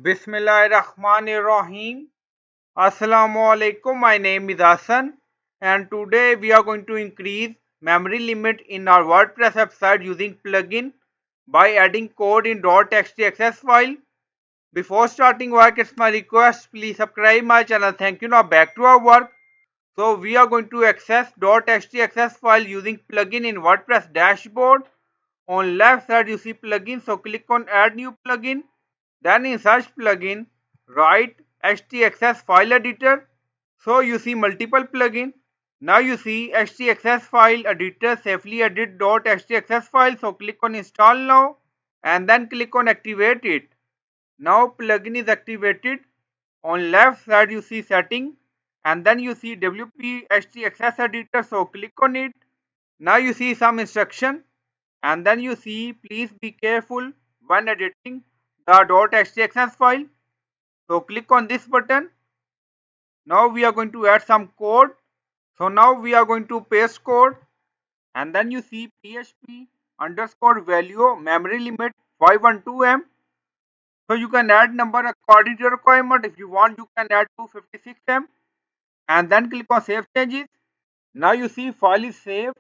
Bismillahirrahmanirrahim. Assalamu alaikum. My name is Hassan, and today we are going to increase memory limit in our WordPress website using plugin by adding code in .htaccess file. Before starting work, it's my request, please subscribe my channel. Thank you. Now back to our work. So we are going to access .htaccess file using plugin in WordPress dashboard. On left side you see plugin, so click on add new plugin. Then in search plugin, write htaccess file editor. So you see multiple plugin. Now you see htaccess file editor safely edit .htaccess file. So click on install now and then click on activate it. Now plugin is activated. On left side you see setting and then you see WP htaccess editor. So click on it. Now you see some instruction and then you see please be careful when editing the .htaccess file. So click on this button. Now we are going to add some code. So now we are going to paste code and then you see php underscore value memory limit 512M. So you can add number according to your requirement. If you want you can add 256M and then click on save changes. Now you see file is saved.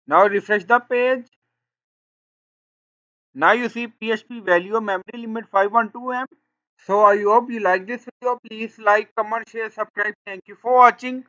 Now refresh the page. Now you see PHP value memory limit 512M. So I hope you like this video. Please like, comment, share, subscribe. Thank you for watching.